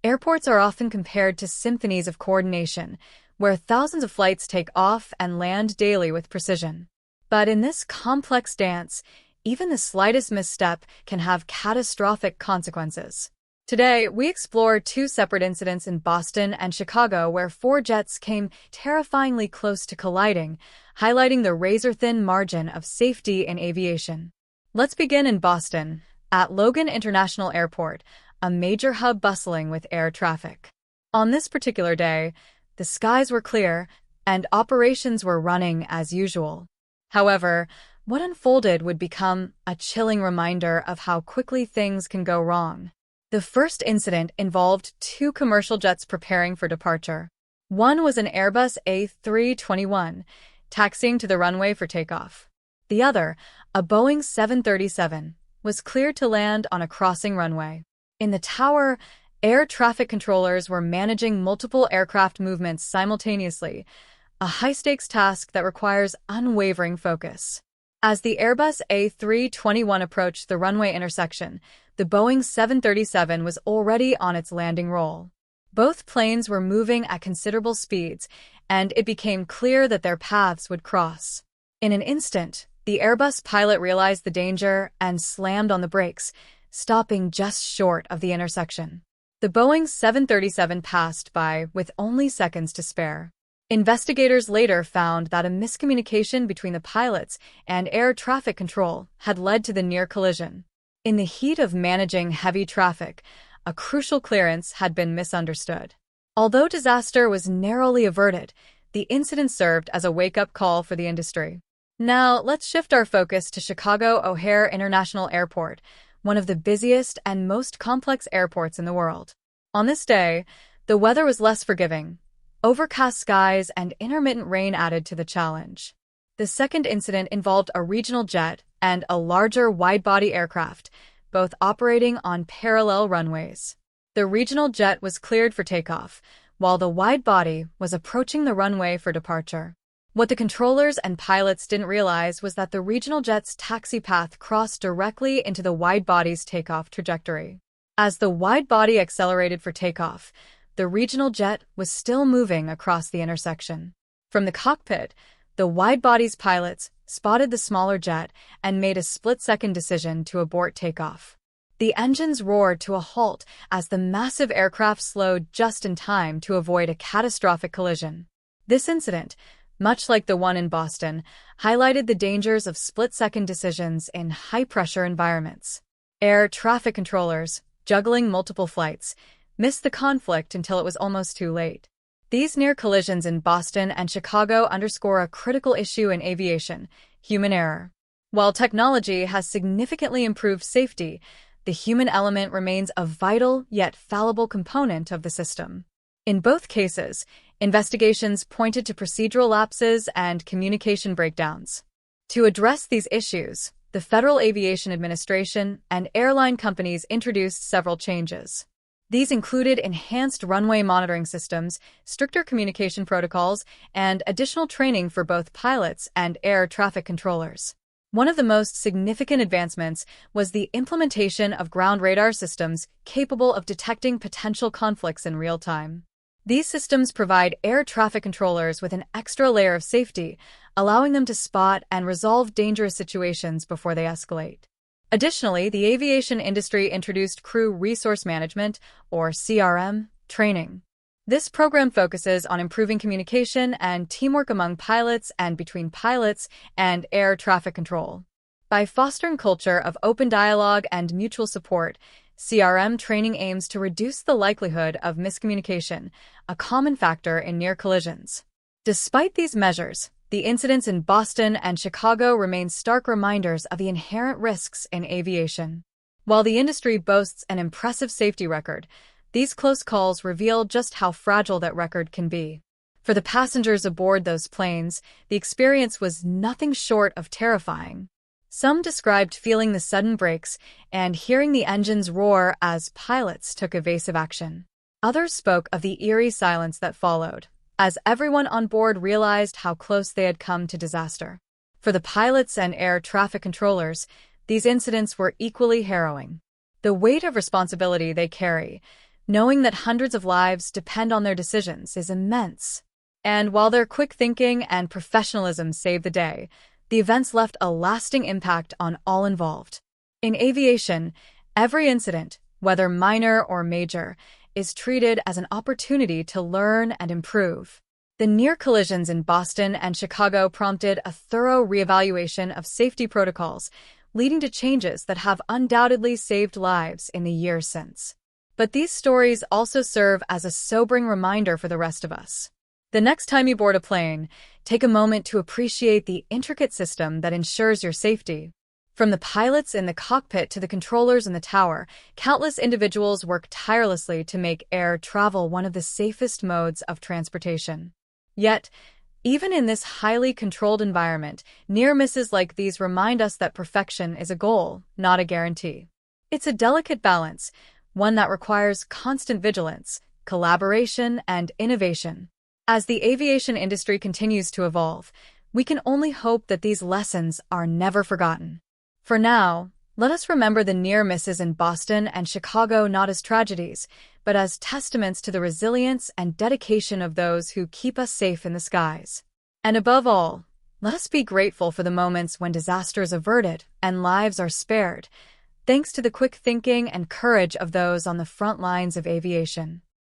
Airports are often compared to symphonies of coordination, where thousands of flights take off and land daily with precision. But in this complex dance, even the slightest misstep can have catastrophic consequences. Today, we explore two separate incidents in Boston and Chicago where four jets came terrifyingly close to colliding, highlighting the razor-thin margin of safety in aviation. Let's begin in Boston, at Logan International Airport, a major hub bustling with air traffic. On this particular day, the skies were clear and operations were running as usual. However, what unfolded would become a chilling reminder of how quickly things can go wrong. The first incident involved two commercial jets preparing for departure. One was an Airbus A321, taxiing to the runway for takeoff. The other, a Boeing 737, was cleared to land on a crossing runway. In the tower, air traffic controllers were managing multiple aircraft movements simultaneously, a high-stakes task that requires unwavering focus. As the Airbus A321 approached the runway intersection, the Boeing 737 was already on its landing roll. Both planes were moving at considerable speeds, and it became clear that their paths would cross. In an instant, the Airbus pilot realized the danger and slammed on the brakes, stopping just short of the intersection. The Boeing 737 passed by with only seconds to spare. Investigators later found that a miscommunication between the pilots and air traffic control had led to the near collision. In the heat of managing heavy traffic, a crucial clearance had been misunderstood. Although disaster was narrowly averted, the incident served as a wake-up call for the industry. Now, let's shift our focus to Chicago O'Hare International Airport, one of the busiest and most complex airports in the world. On this day, the weather was less forgiving. Overcast skies and intermittent rain added to the challenge. The second incident involved a regional jet and a larger wide-body aircraft, both operating on parallel runways. The regional jet was cleared for takeoff, while the wide-body was approaching the runway for departure. What the controllers and pilots didn't realize was that the regional jet's taxi path crossed directly into the wide-body's takeoff trajectory. As the wide-body accelerated for takeoff, the regional jet was still moving across the intersection. From the cockpit, the wide-body's pilots spotted the smaller jet and made a split-second decision to abort takeoff. The engines roared to a halt as the massive aircraft slowed just in time to avoid a catastrophic collision. This incident, much like the one in Boston, highlighted the dangers of split-second decisions in high-pressure environments. Air traffic controllers, juggling multiple flights, missed the conflict until it was almost too late. These near collisions in Boston and Chicago underscore a critical issue in aviation: human error. While technology has significantly improved safety, the human element remains a vital yet fallible component of the system. In both cases, investigations pointed to procedural lapses and communication breakdowns. To address these issues, the Federal Aviation Administration and airline companies introduced several changes. These included enhanced runway monitoring systems, stricter communication protocols, and additional training for both pilots and air traffic controllers. One of the most significant advancements was the implementation of ground radar systems capable of detecting potential conflicts in real time. These systems provide air traffic controllers with an extra layer of safety, allowing them to spot and resolve dangerous situations before they escalate. Additionally, the aviation industry introduced Crew Resource Management, or CRM, training. This program focuses on improving communication and teamwork among pilots and between pilots and air traffic control. By fostering culture of open dialogue and mutual support, CRM training aims to reduce the likelihood of miscommunication, a common factor in near collisions. Despite these measures, the incidents in Boston and Chicago remain stark reminders of the inherent risks in aviation. While the industry boasts an impressive safety record, these close calls reveal just how fragile that record can be. For the passengers aboard those planes, the experience was nothing short of terrifying. Some described feeling the sudden brakes and hearing the engines roar as pilots took evasive action. Others spoke of the eerie silence that followed, as everyone on board realized how close they had come to disaster. For the pilots and air traffic controllers, these incidents were equally harrowing. The weight of responsibility they carry, Knowing that hundreds of lives depend on their decisions is immense. And while their quick thinking and professionalism saved the day, the events left a lasting impact on all involved. In aviation, every incident, whether minor or major, is treated as an opportunity to learn and improve. The near collisions in Boston and Chicago prompted a thorough reevaluation of safety protocols, leading to changes that have undoubtedly saved lives in the years since. But these stories also serve as a sobering reminder for the rest of us. The next time you board a plane, take a moment to appreciate the intricate system that ensures your safety. From the pilots in the cockpit to the controllers in the tower, countless individuals work tirelessly to make air travel one of the safest modes of transportation. Yet, even in this highly controlled environment, near misses like these remind us that perfection is a goal, not a guarantee. It's a delicate balance, one that requires constant vigilance, collaboration, and innovation. As the aviation industry continues to evolve, we can only hope that these lessons are never forgotten. For now, let us remember the near misses in Boston and Chicago not as tragedies, but as testaments to the resilience and dedication of those who keep us safe in the skies. And above all, let us be grateful for the moments when disaster is averted and lives are spared, thanks to the quick thinking and courage of those on the front lines of aviation.